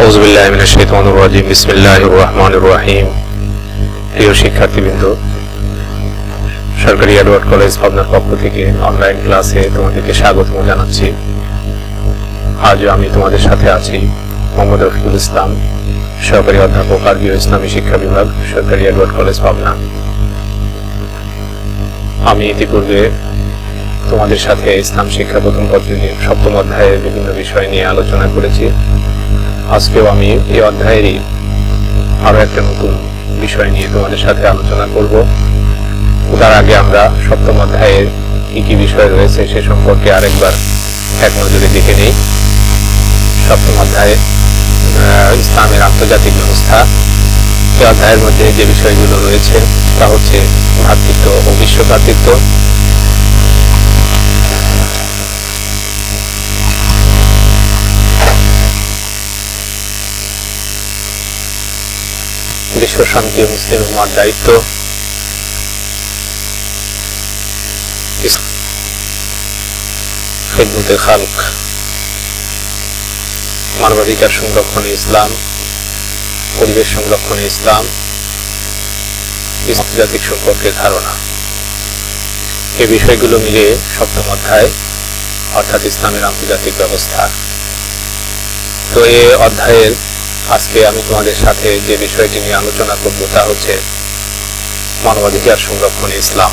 আউযুবিল্লাহি মিনাশ শাইতানির রাজিম। বিসমিল্লাহির রহমানির রহিম। প্রিয় শিক্ষার্থীবৃন্দ, সরকারি এডওয়ার্ড কলেজ পাবনার পক্ষ থেকে অনলাইন ক্লাসে তোমাদেরকে স্বাগত জানাচ্ছি। আজ আমি তোমাদের সাথে আছি মোহাম্মদ রফিকুল ইসলাম, সহকারী অধ্যাপক আরবি ও ইসলামী শিক্ষা বিভাগ, সরকারি এডওয়ার্ড কলেজ পাবনা। আমি ইতিপূর্বে তোমাদের সাথে ইসলাম শিক্ষা প্রথম পত্রের 7ম অধ্যায়ের বিভিন্ন বিষয় নিয়ে আলোচনা করেছি। আজকেও আমি এই অধ্যায়েরই আরো একটা নতুন বিষয় নিয়ে তোমাদের সাথে আলোচনা করব। তার আগে আমরা 7ম অধ্যায়ের কি কি বিষয় রয়েছে সে সম্পর্কে আরেকবার এক নজরে দেখে নেই। 7ম অধ্যায়ে ইসলামের আন্তর্জাতিক ব্যবস্থা। এই অধ্যায়ের মধ্যে যে বিষয়গুলো রয়েছে তা হচ্ছে ভ্রাতৃত্ব ও বিশ্ব ভ্রাতৃত্ব, বিশ্ব শান্তি ও মুসলিম উম্মার দায়িত্ব, খিদমতে খালক, মানবাধিকার সংরক্ষণে ইসলাম, পরিবেশ সংরক্ষণে ইসলাম, আন্তর্জাতিক সম্পর্কের ধারণা। এই বিষয়গুলো মিলে 7ম অধ্যায়, অর্থাৎ ইসলামের আন্তর্জাতিক ব্যবস্থা। তো এই অধ্যায়ের আজকে আমি তোমাদের সাথে যে বিষয়টি নিয়ে আলোচনা করব তা হচ্ছে মানবাধিকার সংরক্ষণে ইসলাম।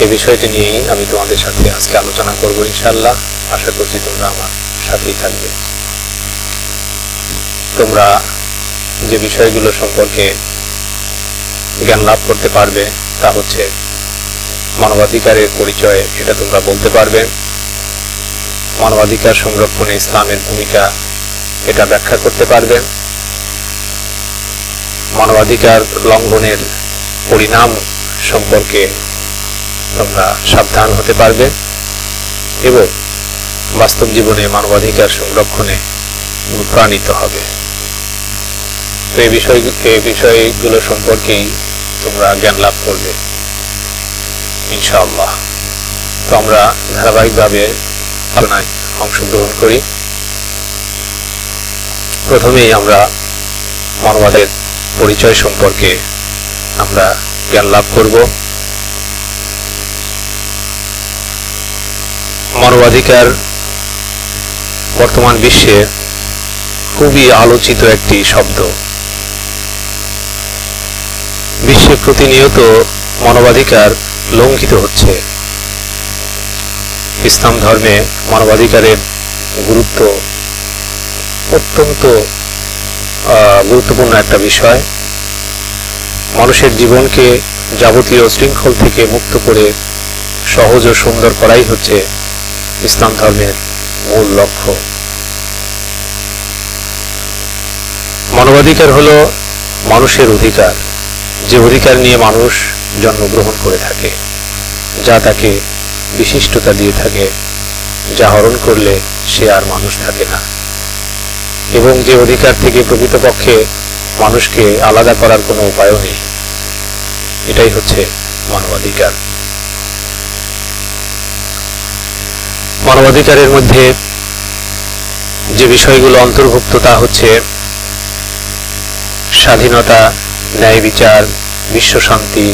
এই বিষয়টি নিয়েই আমি তোমাদের সাথে আজকে আলোচনা করব ইনশাআল্লাহ। আশা করছি তোমরা আমার সাথেই থাকবে। তোমরা যে বিষয়গুলো সম্পর্কে জ্ঞান লাভ করতে পারবে তা হচ্ছে মানবাধিকারের পরিচয়, এটা তোমরা বলতে পারবে। মানবাধিকার সংরক্ষণে ইসলামের ভূমিকা, এটা ব্যাখ্যা করতে পারবে। মানবাধিকার লঙ্ঘনের পরিণাম সম্পর্কে তোমরা সাবধান হতে পারবে এবং বাস্তব জীবনে মানবাধিকার সংরক্ষণে অনুপ্রাণিত হবে। তো এই বিষয়গুলো সম্পর্কেই তোমরা জ্ঞান লাভ করবে ইনশাআল্লাহ। তো আমরা ধারাবাহিকভাবে আলোচনায় অংশগ্রহণ করি। প্রথমেই আমরা মানবাধিকারের পরিচয় সম্পর্কে আমরা জ্ঞান লাভ করব। মানবাধিকার বর্তমান বিশ্বে খুবই আলোচিত একটি শব্দ। বিশ্বে প্রতিনিয়ত মানবাধিকার লঙ্ঘিত হচ্ছে। ইসলাম ধর্মে মানবাধিকারের গুরুত্ব অত্যন্ত গুরুত্বপূর্ণ একটা বিষয়। মানুষের জীবনকে যাবতীয় শৃঙ্খল থেকে মুক্ত করে সহজ ও সুন্দর করাই হচ্ছে ইসলাম ধর্মের মূল লক্ষ্য। মানবাধিকার হলো মানুষের অধিকার, যে অধিকার নিয়ে মানুষ জন্মগ্রহণ করে থাকে, যা তাকে বিশিষ্টতা দিয়ে থাকে, যা হরণ করলে সে আর মানুষ থাকে না, এবং যে অধিকার থেকে প্রকৃতপক্ষে মানুষকে আলাদা করার কোনো উপায়ও নেই। এটাই হচ্ছে মানবাধিকার। মানবাধিকারের মধ্যে যে বিষয়গুলো অন্তর্ভুক্ত তা হচ্ছে স্বাধীনতা, ন্যায় বিচার, বিশ্ব শান্তি,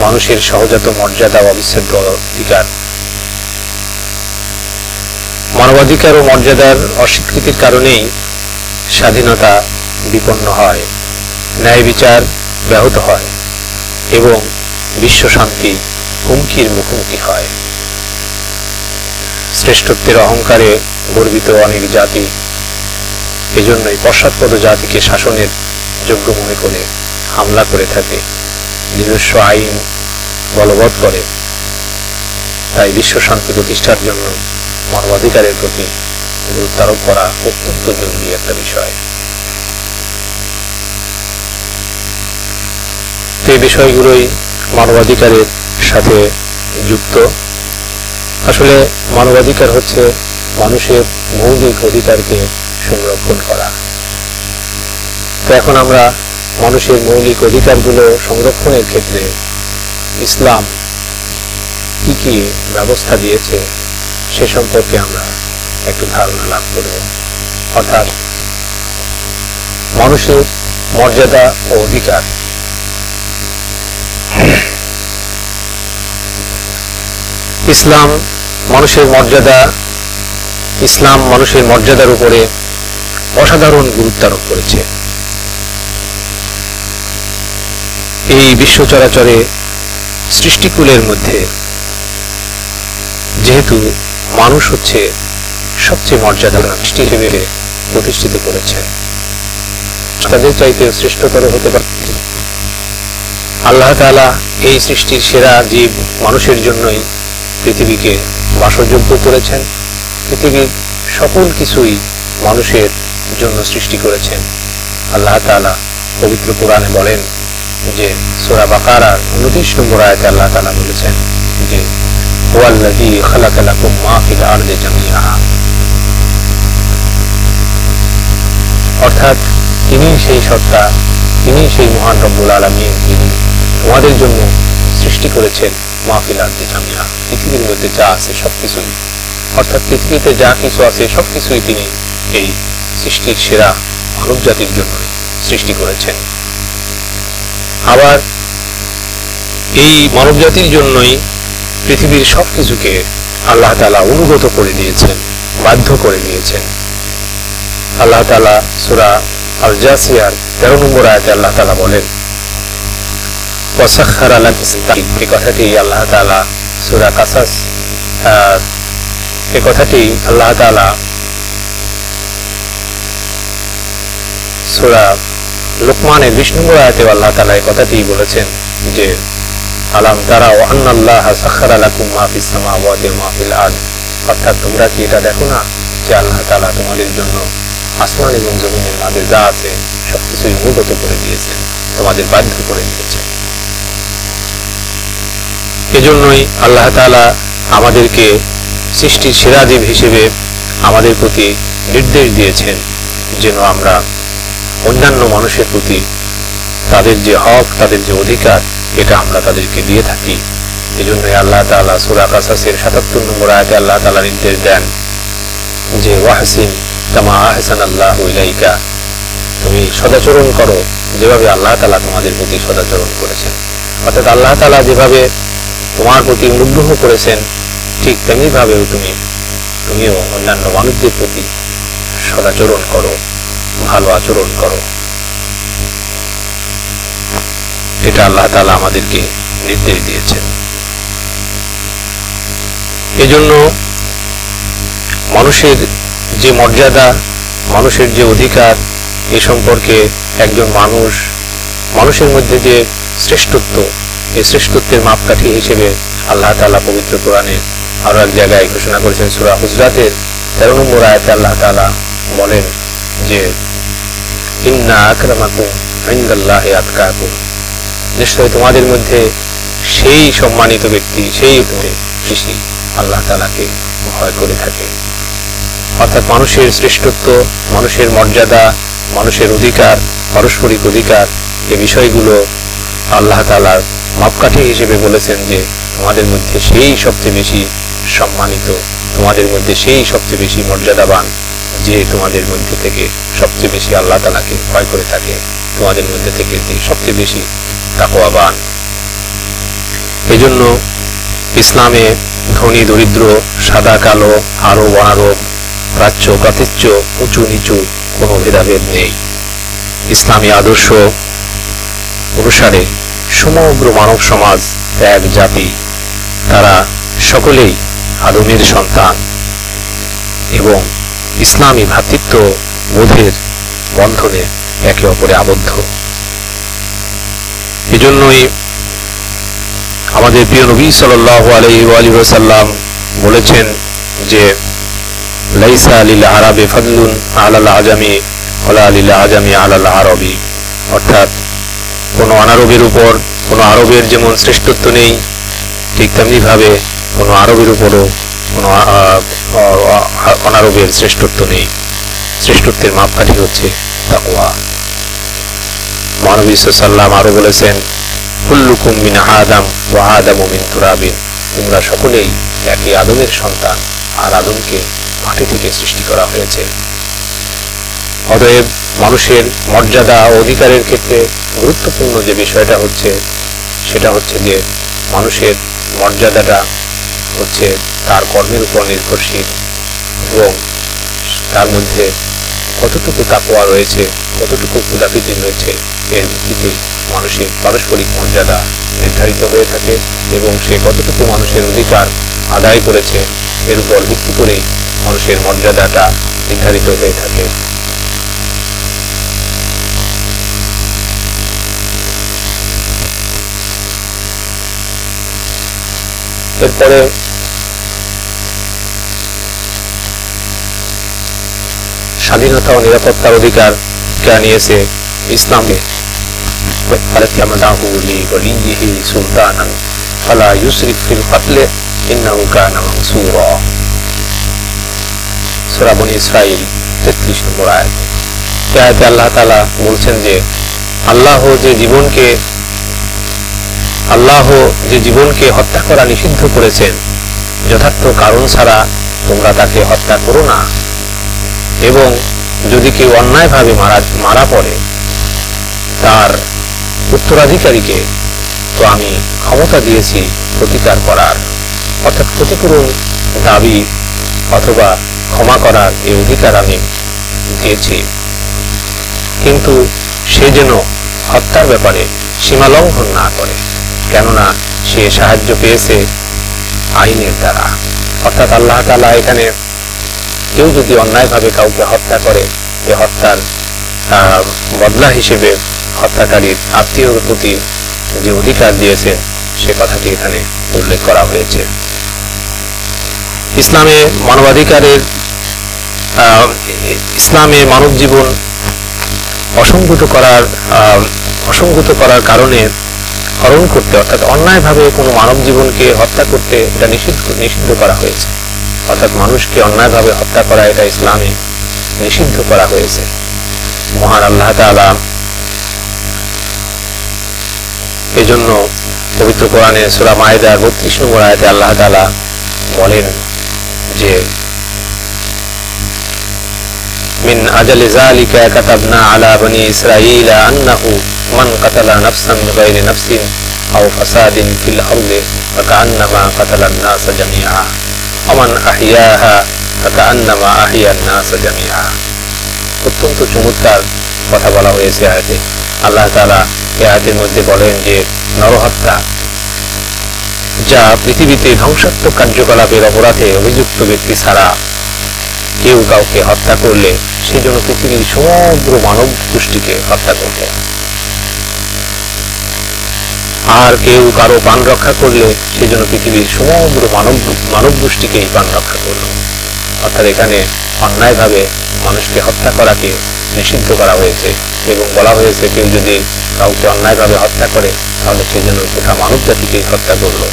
মানুষের সহজাত মর্যাদা ও অবিচ্ছেদ্য অধিকার। মানবাধিকার ও মর্যাদার অস্বীকৃতির কারণেই স্বাধীনতা বিপন্ন হয়, ন্যায় বিচার ব্যাহত হয় এবং বিশ্ব শান্তি হুমকির মুখোমুখি হয়। শ্রেষ্ঠত্বের অহংকারে গর্বিত অনেক জাতি এজন্যই পশ্চাৎপদ জাতিকে শাসনের যোগ্য মনে করে হামলা করে থাকে, নিজস্ব আইন বলবৎ করে। তাই বিশ্ব শান্তি প্রতিষ্ঠার জন্য মানবাধিকারের প্রতি গুরুত্ব আরোপ করা অত্যন্ত জরুরি একটা বিষয়। এই বিষয়গুলোই মানবাধিকারের সাথে যুক্ত। আসলে মানবাধিকার হচ্ছে মানুষের মৌলিক অধিকারকে সংরক্ষণ করা। তো এখন আমরা মানুষের মৌলিক অধিকারগুলো সংরক্ষণের ক্ষেত্রে ইসলাম কি কি ব্যবস্থা দিয়েছে সে সম্পর্কে আমরা একটু ধারণা লাভ করব। অর্থাৎ মানুষের মর্যাদা ও অধিকার। ইসলাম মানুষের মর্যাদার উপরে অসাধারণ গুরুত্ব আরোপ করেছে। এই বিশ্ব চরাচরে সৃষ্টিকুলের মধ্যে যেহেতু মানুষ হচ্ছে সবচেয়ে মর্যাদার সৃষ্টি হিসেবে প্রতিষ্ঠিত করেছেন, তাদের চাইতে শ্রেষ্ঠতর হতে পারে। আল্লাহ তাআলা এই সৃষ্টির সেরা জীব মানুষের জন্যই পৃথিবীকে বাসযোগ্য করেছেন। পৃথিবীর সকল কিছুই মানুষের জন্য সৃষ্টি করেছেন। আল্লাহ তাআলা পবিত্র কোরআনে বলেন যে সূরা বাকারার 29 নম্বর আয়াতে আল্লাহ তাআলা বলেছেন যে ওয়াল্লাযী খালাকা লাকুম মা ফিল আরদি জামিআ, অর্থাৎ তিনি সেই সত্তা, তিনি সেই মহান রব্বুল আলামিন, যিনি তোমাদের জন্য সৃষ্টি করেছেন মা ফিল আরদি জামিআ, পৃথিবীর মধ্যে যা আছে সবকিছুই, অর্থাৎ পৃথিবীতে যা কিছু আছে সবকিছুই তিনি এই সৃষ্টির সেরা মানব জাতির জন্য সৃষ্টি করেছেন। আবার এই মানব জাতির জন্যই পৃথিবীর সবকিছুকে আল্লাহ তাআলা অনুগত করে দিয়েছেন, বাধ্য করে দিয়েছেন। আল্লাহ তাআলা সূরা আল জাসিয়ার 13 নম্বর আয়াতে আল্লাহ তাআলা বলেন ওয়াসাখখারা লাকুম, এই কথাটি আল্লাহ তাআলা সূরা কাসাস এই কথাটি আল্লাহ তাআলা সূরা লুকমানের 20 নম্বর আয়াতে আল্লাহ তাআলা এই কথাটি বলেছেন যে আলাম তারাও আন্নাল্লাহা সাখখারা লাকুম মা ফিস সামাওয়াতি ওয়া মা ফিল আরদ, অর্থাৎ তোমরা কি এটা দেখো না যে আল্লাহ তাআলা তোমাদের জন্য আসমান এবং জমিনের মাঝে যা আছে সবকিছুই অনুগত করে দিয়েছেন, তোমাদের বাধ্য করে দিয়েছেন। এজন্যই আল্লাহ তাআলা আমাদেরকে সৃষ্টির সেরা জীব হিসেবে আমাদের প্রতি নির্দেশ দিয়েছেন যেন আমরা অন্যান্য মানুষের প্রতি তাদের যে হক, তাদের যে অধিকার, এটা আমরা তাদেরকে দিয়ে থাকি। এজন্যই আল্লাহ তাআলা সূরা কাসাসের 77 নম্বর আয়াতে আল্লাহ তাআলা নির্দেশ দেন যে ওয়াহসিন কামা আহসানাল্লাহু ইলাইকা, তুমি সদাচরণ করো যেভাবে আল্লাহ তাআলা তোমাদের প্রতি সদাচরণ করেছেন। অর্থাৎ আল্লাহ তাআলা যেভাবে তোমার প্রতি অনুগ্রহ করেছেন ঠিক তেমনি ভাবেও তুমিও অন্যান্য মানুষদের প্রতি সদাচরণ করো, ভালো আচরণ করো। এটা আল্লাহ তাআলা আমাদেরকে নির্দেশ দিয়েছেন। এজন্য মানুষের যে মর্যাদা, মানুষের যে অধিকার, এ সম্পর্কে একজন মানুষের মধ্যে যে শ্রেষ্ঠত্ব, এই শ্রেষ্ঠত্বের মাপকাঠি হিসেবে আল্লাহ তাআলা পবিত্র কোরআনে আরো এক জায়গায় ঘোষণা করেছেন। সূরা হুজরাতের 13 নম্বর আয়াতে আল্লাহ তাআলা বলেন যে ইন্না আকরামাকুম ইনদাল্লাহি আতকাকুম, নিশ্চয় তোমাদের মধ্যে সেই সম্মানিত ব্যক্তি, সেই বেশি আল্লাহ তাআলাকে ভয় করে থাকে। অর্থাৎ মানুষের শ্রেষ্ঠত্ব, মানুষের মর্যাদা, মানুষের অধিকার, পারস্পরিক অধিকার, এই বিষয়গুলো আল্লাহ তাআলার মাপকাঠি হিসেবে বলেছেন যে তোমাদের মধ্যে সেই সবচেয়ে বেশি সম্মানিত, তোমাদের মধ্যে সেই সবচেয়ে বেশি মর্যাদাবান, যে তোমাদের মধ্যে থেকে সবচেয়ে বেশি আল্লাহ তাআলাকে ভয় করে থাকে, তোমাদের মধ্যে থেকে যে সবচেয়ে বেশি তাকওয়াবান। এজন্য ইসলামে ধনী দরিদ্র, সাদা কালো, আরব অনারব, প্রাচ্য প্রাচ্য, উঁচু নিচু কোনো ভেদাভেদ নেই। ইসলামী আদর্শ অনুসারে সমগ্র মানব সমাজ এক জাতি, তারা সকলেই আদমের সন্তান এবং ইসলামী ভ্রাতৃত্ব বোধের বন্ধনে একে অপরে আবদ্ধ। এজন্যই আমাদের প্রিয় নবী সাল্লাল্লাহু আলাইহি ওয়া সাল্লাম বলেছেন যে লাইসা লিল আরাবি ফাদলুন আলাল আজামি ওয়ালা লিল আজামি আলাল আরবি, অর্থাৎ কোনো অনারবের উপর কোনো আরবের যেমন শ্রেষ্ঠত্ব নেই, ঠিক তেমনি ভাবে কোনো আরবের উপরও কোনো অনারবের শ্রেষ্ঠত্ব নেই। শ্রেষ্ঠত্বের মাপকাঠি হচ্ছে তাকওয়া। মহানবী সাল্লাল্লাহু আলাইহি ওয়াসাল্লাম আরো বলেছেন কুল্লুকুম মিন আদম ওয়া আদামু মিন তুরাবিন, তোমরা সকলেই একই আদমের সন্তান, আর আদমকে মাটি থেকে সৃষ্টি করা হয়েছে। অতএব মানুষের মর্যাদা ও অধিকারের ক্ষেত্রে গুরুত্বপূর্ণ যে বিষয়টা হচ্ছে সেটা হচ্ছে যে মানুষের মর্যাদাটা হচ্ছে তার কর্মের উপর নির্ভরশীল এবং তার মধ্যে কতটুকু তাকওয়া রয়েছে, কতটুকু ক্ষুধাভীতি রয়েছে, এর ভিত্তিতে মানুষের পারস্পরিক মর্যাদা নির্ধারিত হয়ে থাকে এবং সে কতটুকু মানুষের অধিকার আদায় করেছে এর উপর ভিত্তি করেই মানুষের মর্যাদাটা নির্ধারিত হয়ে থাকে। এরপরে স্বাধীনতা ও নিরাপত্তার অধিকার কে নিয়েছে ইসলামে। সুলতানান ফালা ইউসরিফ ফিল কতল ইন্নাহু কানা মানসুরা। সূরা বনী ইসরাঈল 33 নম্বর আয়াত। এই আয়াতে আল্লাহ তাআলা বলছেন যে আল্লাহ যে জীবনকে হত্যা করা নিষিদ্ধ করেছেন, যথার্থ কারণ ছাড়া তোমরা তাকে হত্যা করো না, এবং যদি কেউ অন্যায়ভাবে মারা পড়ে তার উত্তরাধিকারীকে তো আমি ক্ষমতা দিয়েছি প্রতিকার করার, অর্থাৎ ক্ষতিপূরণ দাবি অথবা ক্ষমা করার এই অধিকার আমি দিয়েছি। কিন্তু সে যেন হত্যার ব্যাপারে সীমা লঙ্ঘন না করে, কেননা সে সাহায্য পেয়েছে আইনের দ্বারা। অর্থাৎ আল্লাহ তাআলা এখানে কেউ যদি অন্যায়ভাবে কাউকে হত্যা করে, এ হত্যার বদলা হিসেবে হত্যাকারীর আত্মীয়র প্রতি যে অধিকার দিয়েছে সে কথাটি এখানে উল্লেখ করা হয়েছে। ইসলামে মানব জীবন অসংহত করার কারণে হরণ করতে, অর্থাৎ অন্যায়ভাবে কোনো মানব জীবনকে হত্যা করতে এটা নিষিদ্ধ করা হয়েছে। অর্থাৎ মানুষকে অন্যায়ভাবে হত্যা করা এটা ইসলামে নিষিদ্ধ করা হয়েছে। মহান আল্লাহ তাআলা এজন্য পবিত্র কোরআনে সূরা মায়েদার 32 নম্বর আয়াতে আল্লাহ তাআলা বলেন যে মিন আজালি যালিকা কাতাবনা আলা বনি ইসরাঈলা আন্নাহু মান কাতালা নাফসান বিগাইরি নাফসিন আও ফাসাদিন ফিল আরদি ফাকান্নামা কাতালান নাস জামিআ ওয়া মান আহইয়াহা ফাকান্নামা আহইয়ান নাস জামিআ। অত্যন্ত চমৎকার কথা বলা হয়েছে আয়াতে। আল্লাহ তাআলা এই আয়াতের মধ্যে বলেন যে নরহত্যা, যা পৃথিবীতে ধ্বংসাত্মক কার্যকলাপের অপরাধে অভিযুক্ত ব্যক্তি ছাড়া কেউ কাউকে হত্যা করলে সেই জন্য পৃথিবীর সমগ্র মানব গোষ্ঠীকে হত্যা করবে, আর কেউ কারো প্রাণ রক্ষা করলে সেই জন্য পৃথিবীর সমগ্র মানব গোষ্ঠীকেই প্রাণ রক্ষা করল। অর্থাৎ এখানে অন্যায়ভাবে মানুষকে হত্যা করাকে নিষিদ্ধ করা হয়েছে এবং বলা হয়েছে কেউ যদি কাউকে অন্যায়ভাবে হত্যা করে তাহলে সেই জন্য গোটা মানব জাতিকেই হত্যা করলো,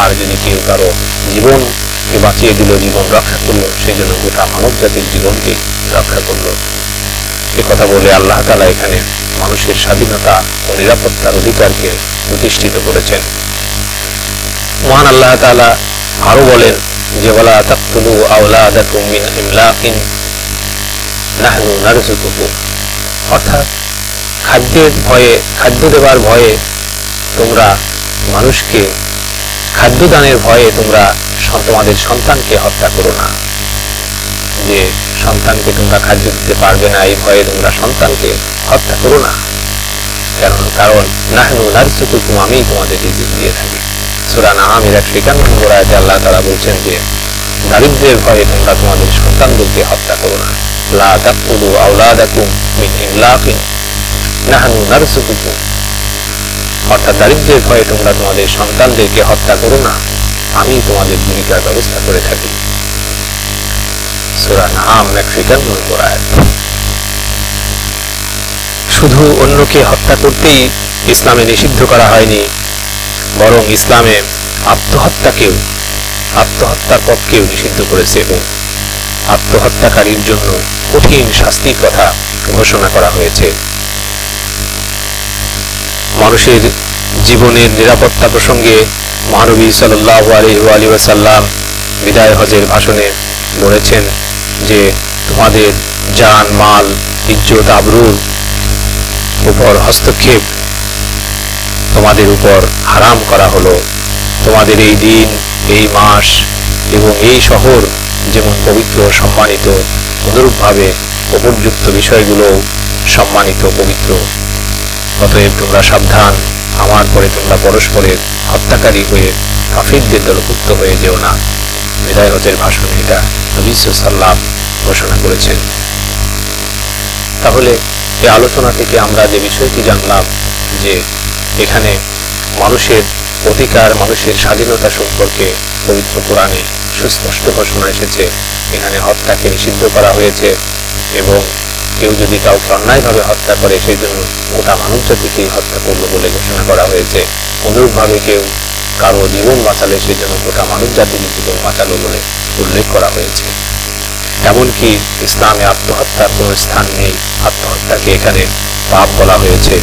আর যদি কেউ কারো জীবনকে বাঁচিয়ে দিল, জীবন রক্ষা করলো, সেই জন্য গোটা মানব জাতির জীবনকে রক্ষা করলো। এ কথা বলে আল্লাহ তাআলা এখানে মানুষের স্বাধীনতা ও নিরাপত্তার অধিকারকে প্রতিষ্ঠিত করেছেন। মহান আল্লাহ তাআলা আরো বলেন যে ওয়ালা তাকতুলু আওলাদাকুম মিন ইমলাকিন নাহনু নারযুকুকুম। অর্থাৎ খাদ্য দেবার ভয়ে তোমরা মানুষকে, খাদ্য দানের ভয়ে তোমরা তোমাদের সন্তানকে হত্যা করো না। যে সন্তানকে তোমরা খাদ্য দিতে পারবে না এই ভয়ে তোমরা সন্তানকে হত্যা করো না, কারণ নাহনু নারযুকুকুম, আমি তোমাদের রিজিক দিয়ে থাকি। সূরা নামের 51 নম্বর আয়াতে আল্লাহ তাআলা বলছেন যে দারিদ্র্যের ভয়ে তোমরা তোমাদের সন্তানদেরকে হত্যা করো না। লা তাকতুলু আওলাদাকুম মিন ইমলাকিন নাহনু নারযুকুকুম। অর্থাৎ দারিদ্র্যের ভয়ে তোমরা তোমাদের সন্তানদেরকে হত্যা করো না, আমি তোমাদের জীবিকার ব্যবস্থা করে থাকি। সূরা নাম 51 নম্বর আয়াত। শুধু অন্যকে হত্যা করতেই ইসলামে নিষিদ্ধ করা হয়নি, বরং ইসলামে আত্মহত্যার পথকেও নিষিদ্ধ করেছে এবং আত্মহত্যাকারীর জন্য কঠিন শাস্তির কথা ঘোষণা করা হয়েছে। মানুষের জীবনের নিরাপত্তা প্রসঙ্গে মহানবী সাল্লাল্লাহু আলাইহি ওয়াসাল্লাম বিদায় হজের ভাষণে বলেছেন যে তোমাদের জান, মাল ইজ্জত আবরুর উপর হস্তক্ষেপ তোমাদের উপর হারাম করা হলো। তোমাদের এই দিন, এই মাস এবং এই শহর যেমন পবিত্র সম্মানিত, অনুরূপভাবে উপযুক্ত বিষয়গুলো সম্মানিত পবিত্র। অতএব তোমরা সাবধান, আমার পরে তোমরা পরস্পরের হত্যাকারী হয়ে কাফিরদের দলভুক্ত হয়ে যেও না। বিদায় হজের ভাষণ এটা নবী সাল্লাল্লাহু আলাইহি ওয়াসাল্লাম ঘোষণা করেছেন। তাহলে এই আলোচনা থেকে আমরা যে বিষয়টি জানলাম যে এখানে মানুষের অধিকার, মানুষের স্বাধীনতা সম্পর্কে পবিত্র কোরআনে সুস্পষ্ট ঘোষণা এসেছে। এখানে হত্যাকে নিষিদ্ধ করা হয়েছে এবং কেউ যদি কাউকে অন্যায়ভাবে হত্যা করে সেই জন্য গোটা মানব জাতিকেই হত্যা করলো বলে ঘোষণা করা হয়েছে। অনুরূপভাবে কেউ কারো জীবন বাঁচালে সেই জন্য গোটা মানব জাতির জীবন বাঁচালো বলে উল্লেখ করা হয়েছে। এমনকি ইসলামে আত্মহত্যার কোনো স্থান নেই, আত্মহত্যাকে এখানে পাপ বলা হয়েছে।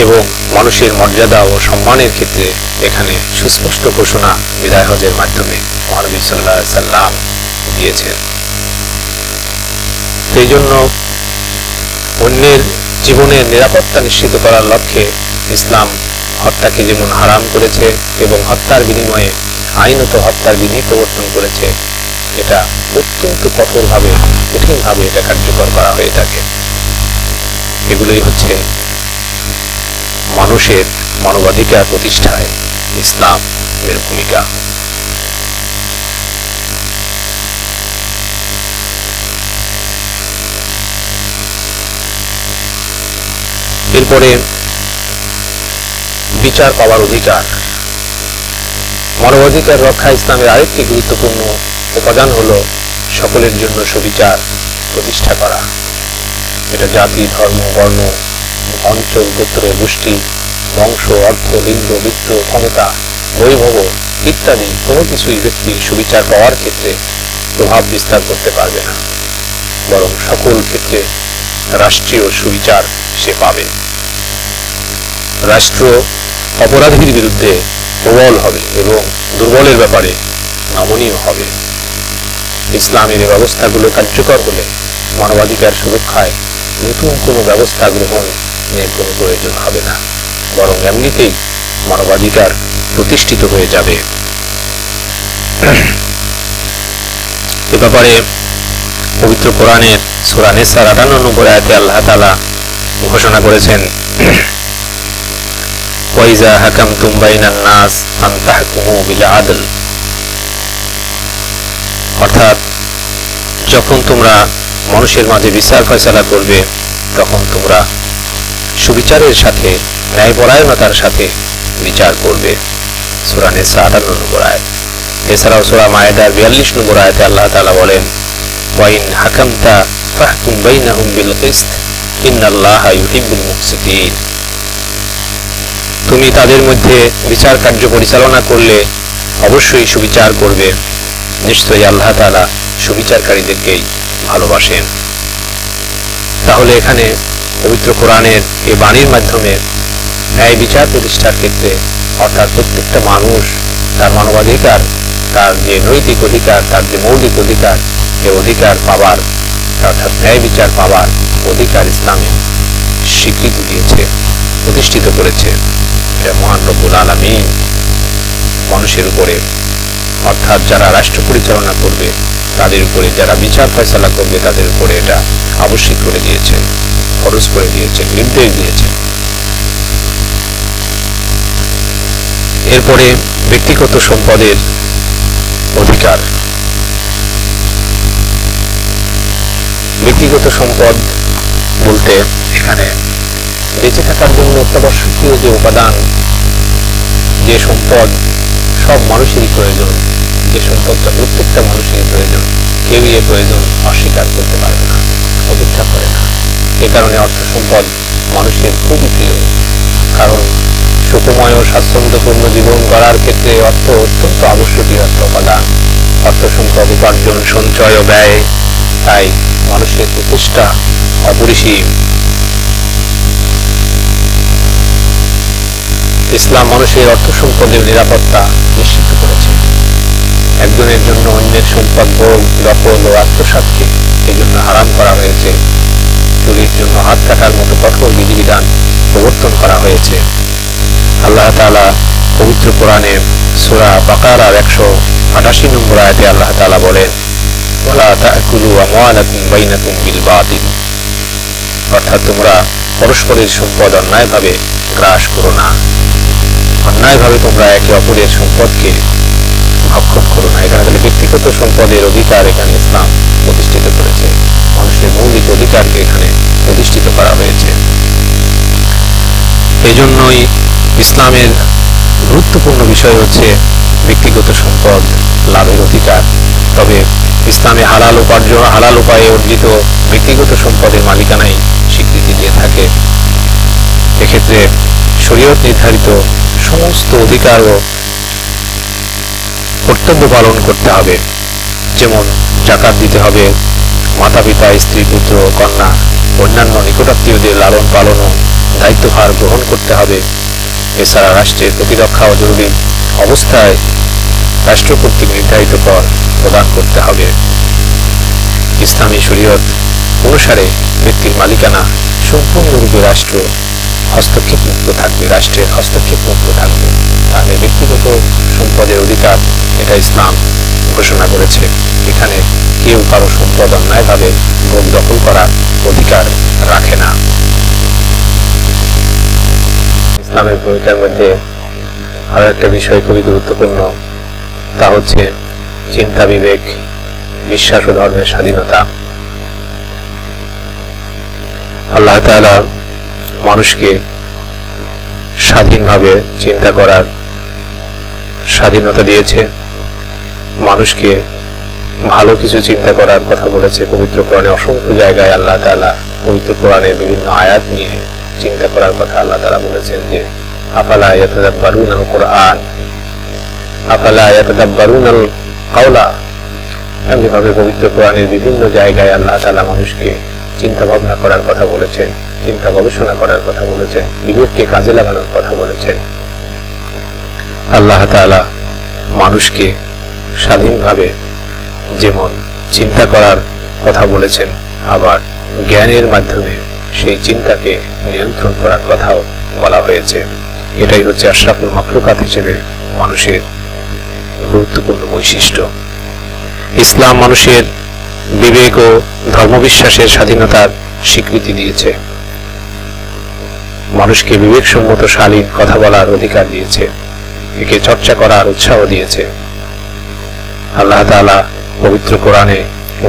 এবং মানুষের মর্যাদা ও সম্মানের ক্ষেত্রে এখানে সুস্পষ্ট ঘোষণা বিদায় হজের মাধ্যমে মহানবী সাল্লাল্লাহু আলাইহি ওয়াসাল্লাম দিয়েছেন। সেই জন্য অন্যের জীবনের নিরাপত্তা নিশ্চিত করার লক্ষ্যে ইসলাম হত্যাকে যেমন হারাম করেছে এবং হত্যার বিনিময়ে আইনত হত্যার বিধি প্রবর্তন করেছে, এটা অত্যন্ত কঠোরভাবে, কঠিনভাবে এটা কার্যকর করা হয়ে থাকে। এগুলোই হচ্ছে মানুষের মানবাধিকার প্রতিষ্ঠায় ইসলামের ভূমিকা। এরপরে বিচার পাওয়ার অধিকার। মানবাধিকার রক্ষা ইসলামের আরেকটি গুরুত্বপূর্ণ উপাদান হলো সকলের জন্য সুবিচার প্রতিষ্ঠা করা। এটা জাতি, ধর্ম, বর্ণ, অঞ্চল, গোত্র, গোষ্ঠী, বংশ, অর্থ, লিঙ্গ, বৃত্ত, ক্ষমতা, বৈভব ইত্যাদি কোনো কিছুই ব্যক্তির সুবিচার পাওয়ার ক্ষেত্রে প্রভাব বিস্তার করতে পারবে না, বরং সকল ক্ষেত্রে রাষ্ট্রীয় সুবিচার সে পাবে। রাষ্ট্র অপরাধীর বিরুদ্ধে প্রবল হবে এবং দুর্বলের ব্যাপারে নমনীয় হবে। ইসলামের এই ব্যবস্থাগুলো কার্যকর হলে মানবাধিকার সুরক্ষায় নতুন কোনো ব্যবস্থা গ্রহণের কোনো প্রয়োজন হবে না, বরং এমনিতেই মানবাধিকার প্রতিষ্ঠিত হয়ে যাবে। এ ব্যাপারে পবিত্র কোরআনের সূরা নিসার 58 নম্বর আয়াতে আল্লাহ তাআলা ঘোষণা করেছেন, ওয়াইজা হাকামতুম বাইনান নাস আন তাহকুমু বিল আদল। অর্থাৎ যখন তোমরা মানুষের মাঝে বিচার ফয়সালা করবে তখন তোমরা সুবিচারের সাথে, ন্যায়পরায়ণতার সাথে বিচার করবে। সূরা নিসা 58 নম্বর আয়াত। এছাড়াও সূরা মায়েদার 42 নম্বর আয়াতে আল্লাহ তাআলা বলেন, ওয়াইন হাকামতা ফাহকুম বাইনাহুম বিল কিসত ইন্নাল্লাহা ইউহিব্বুল মুকসিতিন। তুমি তাদের মধ্যে বিচার কার্য পরিচালনা করলে অবশ্যই সুবিচার করবে, নিশ্চয়ই আল্লাহ তাআলা সুবিচারকারীদেরকেই ভালোবাসেন। তাহলে এখানে পবিত্র কোরআনের এই বাণীর মাধ্যমে ন্যায় বিচার প্রতিষ্ঠার ক্ষেত্রে, অর্থাৎ প্রত্যেকটা মানুষ তার মানবাধিকার, তার যে নৈতিক অধিকার, তার যে মৌলিক অধিকার, এই অধিকার পাবার, অর্থাৎ ন্যায় বিচার পাবার অধিকার ইসলামে স্বীকৃতি দিয়েছে, প্রতিষ্ঠিত করেছে। এটা মহান রব্বুল আলামিন মানুষের উপরে, অর্থাৎ যারা রাষ্ট্র পরিচালনা করবে তাদের উপরে, যারা বিচার ফয়সালা করবে তাদের উপরে এটা আবশ্যিক করে দিয়েছেন, ফরজ করে দিয়েছেন, নির্দেশ দিয়েছেন। এরপরে ব্যক্তিগত সম্পদের অধিকার। ব্যক্তিগত সম্পদ বলতে এখানে বেঁচে থাকার জন্য অত্যাবশ্যকীয় যে উপাদান, যে সম্পদ সব মানুষেরই প্রয়োজন, যে সম্পদটা প্রত্যেকটা মানুষেরই প্রয়োজন, কেউই এ প্রয়োজন অস্বীকার করতে পারে না, অপেক্ষা করে না। এ কারণে অর্থ সম্পদ মানুষের খুবই প্রিয়, কারণ সুখময় ও স্বাচ্ছন্দ্যপূর্ণ জীবন গড়ার ক্ষেত্রে অর্থ অত্যন্ত আবশ্যকীয় একটা উপাদান। অর্থ সম্পদ উপার্জন, সঞ্চয় ও ব্যয়, তাই মানুষের প্রচেষ্টা অপরিসীম। ইসলাম মানুষের অর্থ সম্পদের নিরাপত্তা নিশ্চিত করেছে। একজনের জন্য অন্যের সম্পদ ভোগ, দখল ও আত্মসাৎকে এজন্য হারাম করা হয়েছে। চুরির জন্য হাত কাটার মতো কঠোর বিধিবিধান প্রবর্তন করা হয়েছে। আল্লাহ তাআলা পবিত্র কোরআনে সূরা বাকারার 188 নম্বর আয়াতে আল্লাহ তাআলা বলেন, ওয়ালা তাকুলু আমওয়ালাকুম বাইনাকুম বিল বাতিল, অর্থাৎ তোমরা পরস্পরের সম্পদ অন্যায়ভাবে গ্রাস করো না, অন্যায়ভাবে তোমরা একে অপরের সম্পদকে ভক্ষণ করো না। এখানে তাহলে ব্যক্তিগত সম্পদের অধিকার এখানে ইসলাম প্রতিষ্ঠিত করেছে, মানুষের মৌলিক অধিকারকে এখানে প্রতিষ্ঠিত করা হয়েছে। এই জন্যই ইসলামের গুরুত্বপূর্ণ বিষয় হচ্ছে ব্যক্তিগত সম্পদ লাভের অধিকার। তবে ইসলামে হালাল উপায়ে অর্জিত ব্যক্তিগত সম্পদের মালিকানাই স্বীকৃতি দিয়ে থাকে। এক্ষেত্রে শরীয়ত নির্ধারিত সমস্ত অধিকার ও কর্তব্য পালন করতে হবে। যেমন যাকাত দিতে হবে, মাতা পিতা, স্ত্রী, পুত্র, কন্যা, অন্যান্য নিকটাত্মীয়দের লালন পালন ও দায়িত্বভার গ্রহণ করতে হবে। এছাড়া রাষ্ট্রের প্রতিরক্ষা ও জরুরি অবস্থায় রাষ্ট্র কর্তৃক নির্ধারিত কর প্রদান করতে হবে। ইসলামী শরীয়ত অনুসারে ব্যক্তির মালিকানা সম্পূর্ণরূপে রাষ্ট্র হস্তক্ষেপ মুক্ত থাকবে, রাষ্ট্রের হস্তক্ষেপ মুক্ত থাকবে। তাহলে ব্যক্তিগত সম্পদের অধিকার এটা ইসলাম ঘোষণা করেছে। এখানে কেউ কারো সম্পদ অন্যায়ভাবে ভোগ দখল করার অধিকার রাখে না। ইসলামের ভূমিকার মধ্যে আরো একটা বিষয় খুবই গুরুত্বপূর্ণ, তা হচ্ছে চিন্তা, বিবেক, বিশ্বাস ও ধর্মের স্বাধীনতা। আল্লাহ তাআলা মানুষকে স্বাধীনভাবে চিন্তা করার স্বাধীনতা দিয়েছে, মানুষকে ভালো কিছু চিন্তা করার কথা বলেছে। পবিত্র কোরআনে অসংখ্য জায়গায় আল্লাহ তাআলা পবিত্র কোরআনে বিভিন্ন আয়াত নিয়ে চিন্তা করার কথা আল্লাহ তাআলা বলেছেন যে আফালা ইয়াতাদাব্বারুনাল কুরআন, আফালা ইয়াতাদাব্বারুনাল কাওলা। এমনিভাবে পবিত্র কোরআনের বিভিন্ন জায়গায় আল্লাহ তাআলা মানুষকে চিন্তা ভাবনা করার কথা বলেছেন, চিন্তা গবেষণা করার কথা বলেছেন, বিবেককে কাজে লাগানোর কথা বলেছেন। আল্লাহ তাআলা মানুষকে স্বাধীনভাবে যেমন চিন্তা করার কথা বলেছেন, আবার জ্ঞানের মাধ্যমে সেই চিন্তাকে নিয়ন্ত্রণ করার কথাও বলা হয়েছে। এটাই হচ্ছে আশরাফুল মাখলুকাত হিসেবে মানুষের গুরুত্বপূর্ণ বৈশিষ্ট্য। ইসলাম মানুষের বিবেক ও ধর্মবিশ্বাসের স্বাধীনতার স্বীকৃতি দিয়েছে, মানুষকে বিবেকসম্মত শালীন কথা বলার অধিকার দিয়েছে, একে চর্চা করার উৎসাহ দিয়েছে। আল্লাহ তাআলা পবিত্র কোরআনে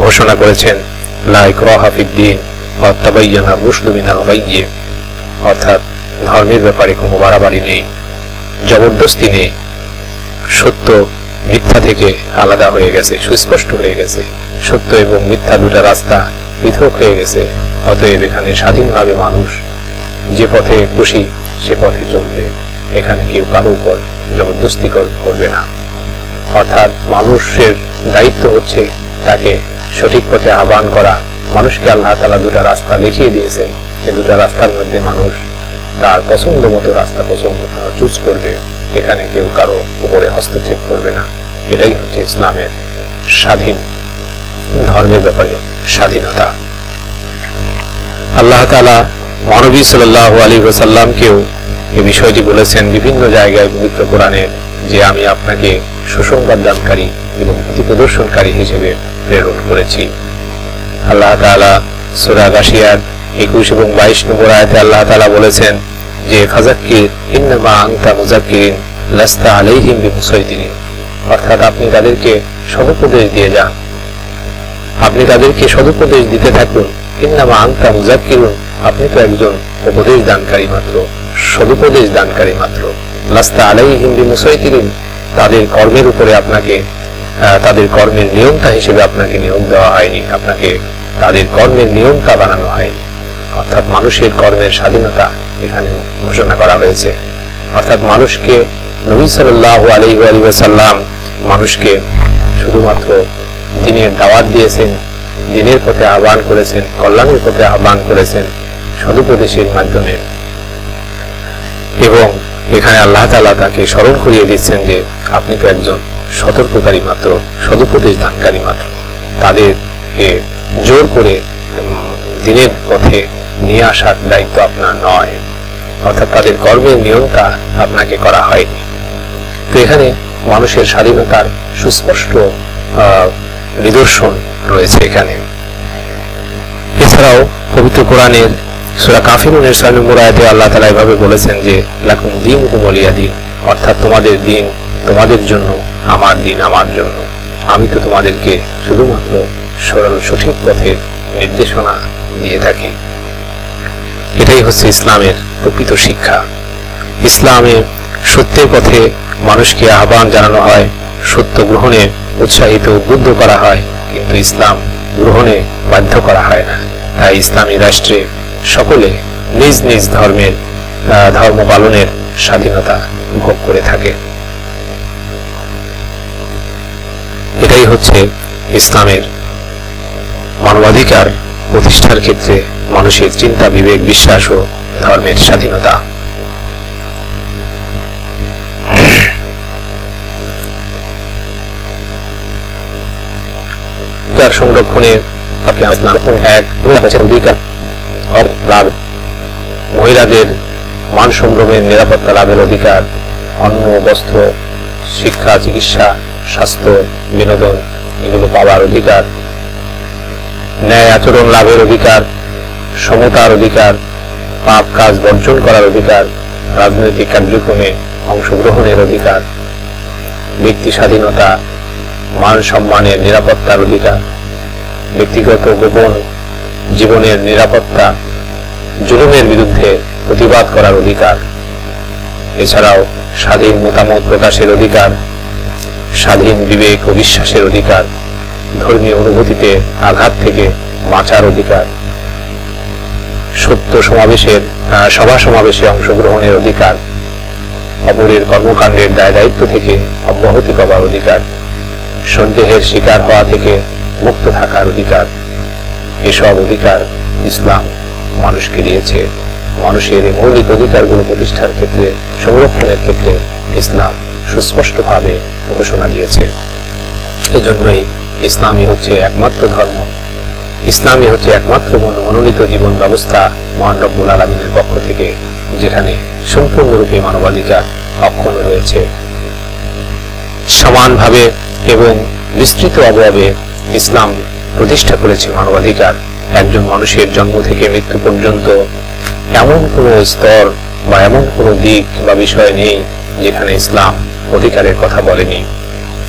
ঘোষণা করেছেন লা ইকরাহা ফিদ-দীন ক্বাদ তাবায়্যানা রুশদু মিনাল গায়্য, অর্থাৎ ধর্মের ব্যাপারে কোনো বাড়াবাড়ি নেই, জবরদস্তি নেই। সত্য মিথ্যা থেকে আলাদা হয়ে গেছে, সুস্পষ্ট হয়ে গেছে, সত্য এবং মিথ্যা দুটা রাস্তা পৃথক হয়ে গেছে। অতএব এখানে স্বাধীনভাবে মানুষ যে পথে খুশি সে পথে চলবে, এখানে কেউ কারো উপর জবরদস্তি করবে না। অর্থাৎ মানুষের দায়িত্ব হচ্ছে তাকে সঠিক পথে আহ্বান করা। মানুষকে আল্লাহ তাআলা দুটা রাস্তা দেখিয়ে দিয়েছেন, এই দুটা রাস্তার মধ্যে মানুষ তার পছন্দ মতো রাস্তা চুজ করবে, এখানে কেউ কারো উপরে হস্তক্ষেপ করবে না। এটাই হচ্ছে ইসলামের স্বাধীন ধর্মের ব্যাপারে স্বাধীনতা। আল্লাহ তাআলা মহানবী সাল্লাল্লাহু আলাইহি ওয়াসাল্লামকেও এই বিষয়টি বলেছেন বিভিন্ন জায়গায় পবিত্র কোরআনে যে আমি আপনাকে সুসংবাদ দানকারী এবং পথ প্রদর্শনকারী হিসেবে প্রেরণ করেছি। আল্লাহ তাআলা সূরা গাশিয়ার 21 এবং 22 নম্বর আয়াতে আল্লাহ তাআলা বলেছেন যে ফাযাক্কির ইন্নামা আনতা মুযাক্কিরিন লাস্তা আলাইহিম বিমুসাইতিরিন, অর্থাৎ আপনি তাদেরকে সদুপদেশ দিয়ে যান, আপনি তাদেরকে সদুপদেশ দিতে থাকুন। ইন্নামা আনতা মুযাক্কিরুন, আপনি তো একজন উপদেশ দানকারী মাত্র, সদুপদেশ দানকারী মাত্র। লাস্তা আলাইহিম বিমুসাইতিরিন, তাদের কর্মের উপরে আপনাকে তাদের কর্মের নিয়ন্তা হিসেবে আপনাকে নিয়োগ দেওয়া হয়নি, আপনাকে তাদের কর্মের নিয়ন্তা বানানো হয়নি। অর্থাৎ মানুষের কর্মের স্বাধীনতা এখানে ঘোষণা করা হয়েছে। অর্থাৎ মানুষকে নবী সাল্লাল্লাহু আলাইহি ওয়াসাল্লাম মানুষকে শুধুমাত্র দ্বীনের দাওয়াত দিয়েছেন, দ্বীনের পথে আহ্বান করেছেন, কল্যাণের পথে আহ্বান করেছেন সদুপদেশের মাধ্যমে। এবং এখানে আল্লাহ তাআলা তাকে স্মরণ করিয়ে দিচ্ছেন যে আপনি তো একজন সতর্ককারী মাত্র, সদুপদেশ দানকারী মাত্র। তাদেরকে জোর করে দিনের পথে নিয়ে আসার দায়িত্ব আপনার নয়, অর্থাৎ তাদের কর্মের নিয়ন্ত্রণ আপনাকে করা হয়নি। তো এখানে মানুষের স্বাধীনতার সুস্পষ্ট নিদর্শন রয়েছে এখানে। এছাড়াও পবিত্র কোরআনের সূরা কাফিরুনের 6 নম্বর আয়াতে আল্লাহ তাআলা এভাবে বলেছেন যে লাকুম দীনুকুম ওয়ালিয়া দীন, অর্থাৎ তোমাদের দিন তোমাদের জন্য, আমার দিন আমার জন্য। আমি তো তোমাদেরকে শুধুমাত্র সরল সঠিক পথের নির্দেশনা দিয়ে থাকি। এটাই হচ্ছে ইসলামের প্রকৃত শিক্ষা। ইসলামে সত্যের পথে মানুষকে আহ্বান জানানো হয়, সত্য গ্রহণে উৎসাহিত উদ্বুদ্ধ করা হয়, কিন্তু ইসলাম গ্রহণে বাধ্য করা হয় না। তাই ইসলামী রাষ্ট্রে সকলে নিজ নিজ ধর্ম পালনের স্বাধীনতা ভোগ করে থাকে। এটাই হচ্ছে ইসলামের মানবাধিকার প্রতিষ্ঠার ক্ষেত্রে মানুষের চিন্তা, বিবেক, বিশ্বাস ও ধর্মের স্বাধীনতা। সংরক্ষণে মহিলাদের মান সম্ভ্রমের নিরাপত্তা লাভের অধিকার, অন্ন, বস্ত্র, শিক্ষা, চিকিৎসা, স্বাস্থ্য, বিনোদন এগুলো পাওয়ার অধিকার, ন্যায় আচরণ লাভের অধিকার, সমতার অধিকার, পাপ কাজ বর্জন করার অধিকার, রাজনৈতিক কার্যক্রমে অংশগ্রহণের অধিকার, ব্যক্তি স্বাধীনতা, মান সম্মানের নিরাপত্তার অধিকার, ব্যক্তিগত গোপন জীবনের নিরাপত্তা, জুলুমের বিরুদ্ধে প্রতিবাদ করার অধিকার, এছাড়াও স্বাধীন মতামত প্রকাশের অধিকার, স্বাধীন বিবেক ও বিশ্বাসের অধিকার, ধর্মীয় অনুভূতিতে আঘাত থেকে বাঁচার অধিকার, সত্য সভা সমাবেশে অংশগ্রহণের অধিকার, অপরের কর্মকাণ্ডের দায় দায়িত্ব থেকে অব্যাহতি পাওয়ার অধিকার, সন্দেহের শিকার হওয়া থেকে মুক্ত থাকার অধিকার। এসব অধিকার ইসলাম মানুষকে দিয়েছে। মানুষের এই মৌলিক অধিকারগুলো প্রতিষ্ঠার ক্ষেত্রে, সংরক্ষণের ক্ষেত্রে ইসলাম সুস্পষ্টভাবে ঘোষণা দিয়েছে। এজন্যই ইসলামই হচ্ছে একমাত্র ধর্ম, ইসলামই হচ্ছে একমাত্র মনোনীত জীবন ব্যবস্থা মহান রব্বুল আলামিনের পক্ষ থেকে, যেখানে সম্পূর্ণরূপে মানবাধিকার অক্ষুণ্ণ রয়েছে। সমানভাবে এবং বিস্তৃত অবয়বে ইসলাম প্রতিষ্ঠা করেছে মানবাধিকার। একজন মানুষের জন্ম থেকে মৃত্যু পর্যন্ত এমন কোনো স্তর বা এমন কোনো দিক বা বিষয় নেই যেখানে ইসলাম অধিকারের কথা বলেনি।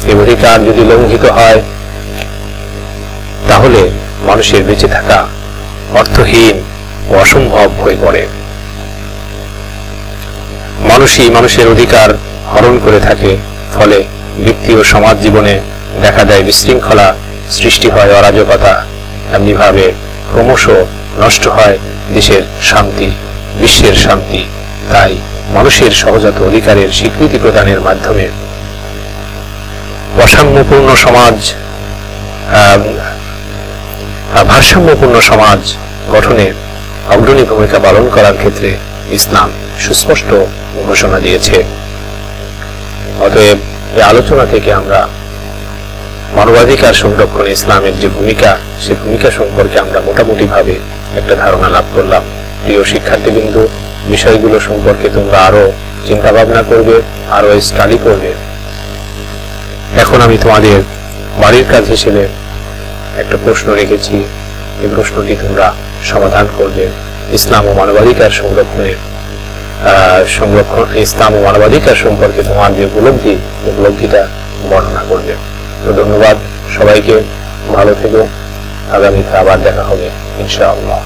এই অধিকার যদি লঙ্ঘিত হয় তাহলে মানুষের বেঁচে থাকা অর্থহীন ও অসম্ভব হয়ে পড়ে। মানুষই মানুষের অধিকার হরণ করে থাকে, ফলে ব্যক্তি ও সমাজ জীবনে দেখা দেয় বিশৃঙ্খলা, সৃষ্টি হয় অরাজকতা, এমনিভাবে ক্রমশ নষ্ট হয় দেশের শান্তি, বিশ্বের শান্তি। তাই মানুষের সহজাত অধিকারের স্বীকৃতি প্রদানের মাধ্যমে ভারসাম্যপূর্ণ সমাজ গঠনের অগ্রণী ভূমিকা পালন করার ক্ষেত্রে ইসলাম সুস্পষ্ট ঘোষণা দিয়েছে। অতএব এই আলোচনা থেকে আমরা মানবাধিকার সংরক্ষণে ইসলামের যে ভূমিকা, সে ভূমিকা সম্পর্কে আমরা মোটামুটি ভাবে একটা ধারণা লাভ করলাম। প্রিয় শিক্ষার্থীবৃন্দ, বিষয়গুলো সম্পর্কে তোমরা আরো চিন্তা ভাবনা করবে, আরো স্টাডি করবে। এখন আমি তোমাদের বাড়ির কাজ হিসেবে একটা প্রশ্ন রেখেছি, এই প্রশ্নটি তোমরা সমাধান করবে। ইসলাম ও মানবাধিকার ইসলাম ও মানবাধিকার সম্পর্কে তোমার যে উপলব্ধিটা বর্ণনা করবে। তো ধন্যবাদ সবাইকে, ভালো থেকো। আগামীতে আবার দেখা হবে ইনশাআল্লাহ।